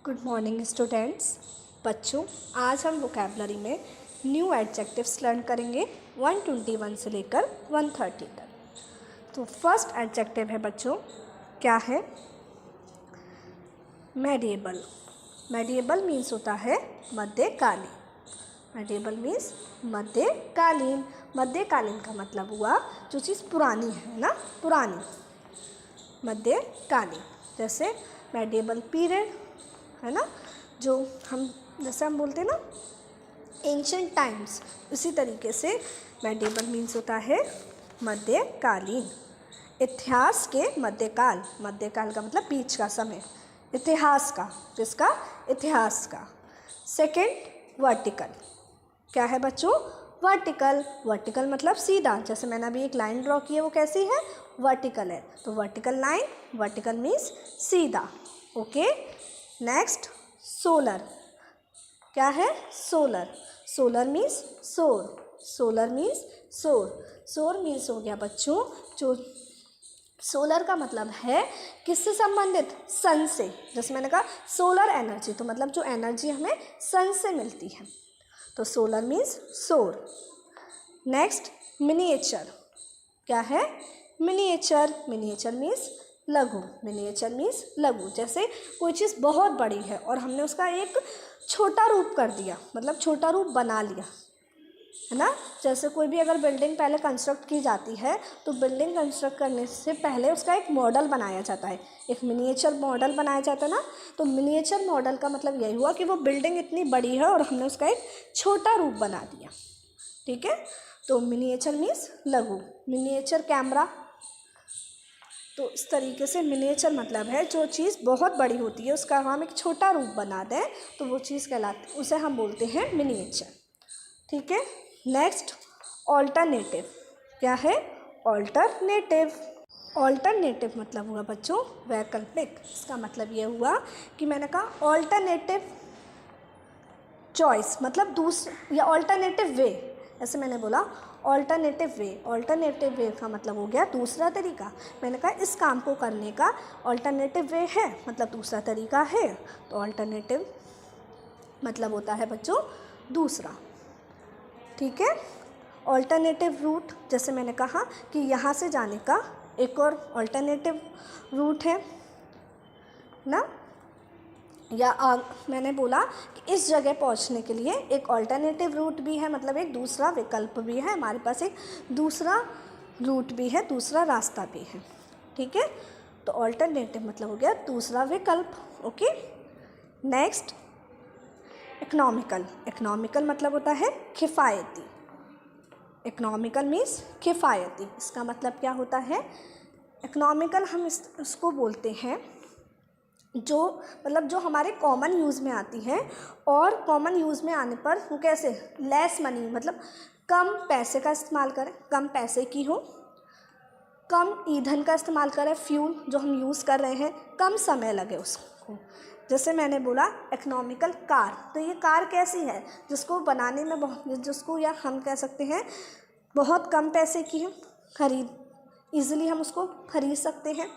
Good morning students. बच्चों, आज हम वोकेबलरी में न्यू एडजेक्टिव्स लर्न करेंगे 121 से लेकर 130 तक। तो फर्स्ट एडजेक्टिव है बच्चों, क्या है? मेडिएबल। मेडिएबल मीन्स होता है मध्यकालीन। मेडिएबल मीन्स मध्यकालीन। मध्यकालीन का मतलब हुआ जो चीज़ पुरानी है ना, पुरानी। मध्यकालीन जैसे मेडिएबल पीरियड है ना, जो जैसे हम बोलते हैं ना एंशिएंट टाइम्स, इसी तरीके से मेडिएबल मीन्स होता है मध्यकालीन। इतिहास के मध्यकाल। मध्यकाल का मतलब बीच का समय, इतिहास का, जिसका इतिहास का। Second, vertical. क्या है बच्चों? वर्टिकल। वर्टिकल मतलब सीधा। जैसे मैंने अभी एक लाइन ड्रॉ की है, वो कैसी है? वर्टिकल है। तो वर्टिकल लाइन, वर्टिकल मीन्स सीधा। ओके। Next, solar. क्या है? सोलर। सोलर मीन्स सौर। सोलर मीन्स सौर। सौर मीन्स हो गया बच्चों, जो सोलर का मतलब है किससे संबंधित? सन से। जैसे मैंने कहा सोलर एनर्जी, तो मतलब जो एनर्जी हमें सन से मिलती है, तो सोलर मीन्स सौर। Next, miniature. क्या है? मिनिएचर। मिनिएचर मीन्स लघु। मिनिएचर मीन्स लघु। जैसे कोई चीज़ बहुत बड़ी है और हमने उसका एक छोटा रूप कर दिया, मतलब छोटा रूप बना लिया, है ना। जैसे कोई भी अगर बिल्डिंग पहले कंस्ट्रक्ट की जाती है, तो बिल्डिंग कंस्ट्रक्ट करने से पहले उसका एक मॉडल बनाया जाता है, एक मिनिएचर मॉडल बनाया जाता है ना। तो मिनिएचर मॉडल का मतलब यही हुआ कि वो बिल्डिंग इतनी बड़ी है और हमने उसका एक छोटा रूप बना दिया। ठीक है। तो मिनिएचर मीन्स लघु। मिनिएचर कैमरा, तो इस तरीके से मिनिएचर मतलब है जो चीज़ बहुत बड़ी होती है उसका हम एक छोटा रूप बना दें, तो वो चीज़ कहलाती, उसे हम बोलते हैं मिनिएचर। ठीक है। Next, alternative. क्या है? ऑल्टरनेटिव। ऑल्टरनेटिव मतलब हुआ बच्चों वैकल्पिक। इसका मतलब ये हुआ कि मैंने कहा ऑल्टरनेटिव चॉइस, मतलब दूसरा, या ऑल्टरनेटिव वे। ऐसे मैंने बोला ऑल्टरनेटिव वे। ऑल्टरनेटिव वे का मतलब हो गया दूसरा तरीका। मैंने कहा इस काम को करने का ऑल्टरनेटिव वे है, मतलब दूसरा तरीका है। तो ऑल्टरनेटिव मतलब होता है बच्चों दूसरा। ठीक है। ऑल्टरनेटिव रूट, जैसे मैंने कहा कि यहाँ से जाने का एक और ऑल्टरनेटिव रूट है ना, या मैंने बोला कि इस जगह पहुंचने के लिए एक ऑल्टरनेटिव रूट भी है, मतलब एक दूसरा विकल्प भी है, हमारे पास एक दूसरा रूट भी है, दूसरा रास्ता भी है। ठीक है। तो ऑल्टरनेटिव मतलब हो गया दूसरा विकल्प। ओके। Next, economical. इकोनॉमिकल मतलब होता है किफ़ायती। इकोनॉमिकल मीन्स किफ़ायती। इसका मतलब क्या होता है? इकोनॉमिकल हम इसको बोलते हैं जो, मतलब जो हमारे कॉमन यूज़ में आती है, और कॉमन यूज़ में आने पर वो कैसे? लेस मनी, मतलब कम पैसे का इस्तेमाल करें, कम पैसे की हो, कम ईंधन का इस्तेमाल करें, फ्यूल जो हम यूज़ कर रहे हैं, कम समय लगे उसको। जैसे मैंने बोला इकोनॉमिकल कार, तो ये कार कैसी है? जिसको बनाने में जिसको, या हम कह सकते हैं बहुत कम पैसे की है, ईज़िली हम उसको खरीद सकते हैं।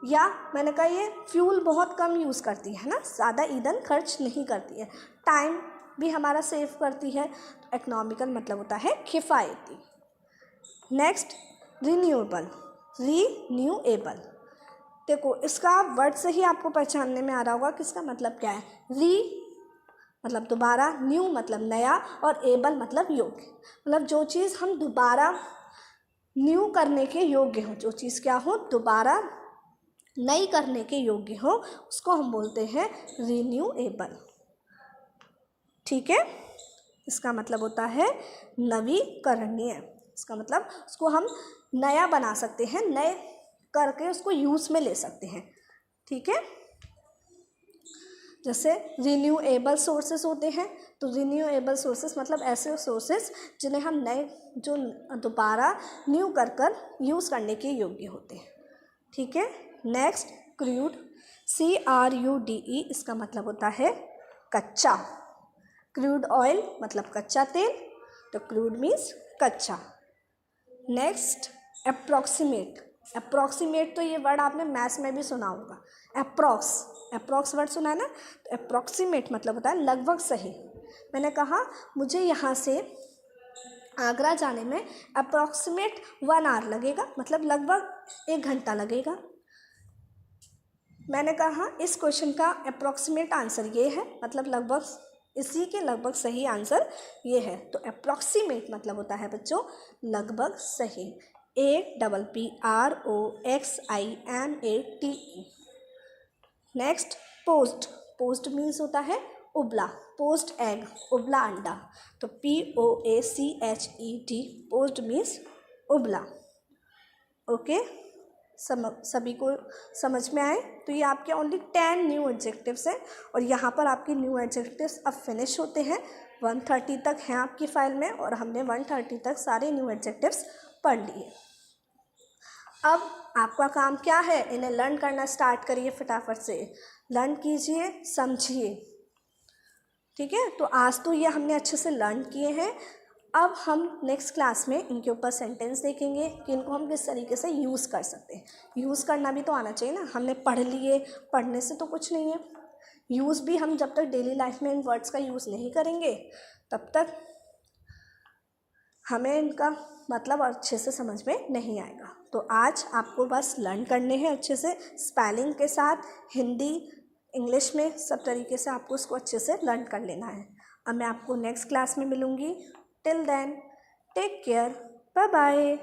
या मैंने कहा ये फ्यूल बहुत कम यूज़ करती है ना, ज़्यादा ईंधन खर्च नहीं करती है, टाइम भी हमारा सेव करती है। इकोनॉमिकल मतलब होता है किफ़ायती। Next, renewable. रिन्यूएबल, देखो इसका वर्ड से ही आपको पहचानने में आ रहा होगा कि इसका मतलब क्या है। री मतलब दोबारा, न्यू मतलब नया, और एबल मतलब योग्य। मतलब जो चीज़ हम दोबारा न्यू करने के योग्य हो, जो चीज़ क्या हो, दोबारा नई करने के योग्य हो, उसको हम बोलते हैं रिन्यूएबल। ठीक है। इसका मतलब होता है नवीकरणीय। इसका मतलब उसको हम नया बना सकते हैं, नए करके उसको यूज़ में ले सकते हैं। ठीक है। जैसे रिन्यूएबल सोर्सेस होते हैं, तो रिन्यूएबल सोर्सेस मतलब ऐसे सोर्सेस जिन्हें हम नए, जो दोबारा न्यू कर यूज़ करने के योग्य होते हैं। ठीक है। Next, crude. CRUDE, इसका मतलब होता है कच्चा। क्रूड ऑयल मतलब कच्चा तेल, तो क्रूड मीन्स कच्चा। Next, approximate. अप्रॉक्सीमेट तो ये वर्ड आपने मैथ्स में भी सुना होगा, अप्रॉक्स वर्ड सुना है ना, तो अप्रॉक्सीमेट मतलब होता है लगभग सही। मैंने कहा मुझे यहाँ से आगरा जाने में अप्रॉक्सीमेट 1 आवर लगेगा, मतलब लगभग 1 घंटा लगेगा। मैंने कहा इस क्वेश्चन का अप्रॉक्सीमेट आंसर ये है, मतलब लगभग, इसी के लगभग सही आंसर ये है। तो अप्रॉक्सीमेट मतलब होता है बच्चों लगभग सही। APPROXIMATE। Next post, post means होता है उबला, पोस्ट एग उबला अंडा, तो POACHED, पोस्ट मीन्स उबला। ओके, सभी को समझ में आए? तो ये आपके ओनली 10 न्यू एडजेक्टिव्स हैं, और यहाँ पर आपके न्यू एडजेक्टिव्स अब फिनिश होते हैं। 130 तक हैं आपकी फाइल में, और हमने 130 तक सारे न्यू एडजेक्टिव्स पढ़ लिए। अब आपका काम क्या है, इन्हें लर्न करना स्टार्ट करिए, फटाफट से लर्न कीजिए, समझिए। ठीक है, तो आज तो ये हमने अच्छे से लर्न किए हैं। अब हम नेक्स्ट क्लास में इनके ऊपर सेंटेंस देखेंगे कि इनको हम किस तरीके से यूज़ कर सकते हैं। यूज़ करना भी तो आना चाहिए ना, हमने पढ़ लिए, पढ़ने से तो कुछ नहीं है। यूज़ भी हम जब तक डेली लाइफ में इन वर्ड्स का यूज़ नहीं करेंगे तब तक हमें इनका मतलब अच्छे से समझ में नहीं आएगा। तो आज आपको बस लर्न करने हैं अच्छे से, स्पेलिंग के साथ, हिंदी इंग्लिश में, सब तरीके से आपको इसको अच्छे से लर्न कर लेना है। अब मैं आपको नेक्स्ट क्लास में मिलूँगी। Till then take care, bye bye.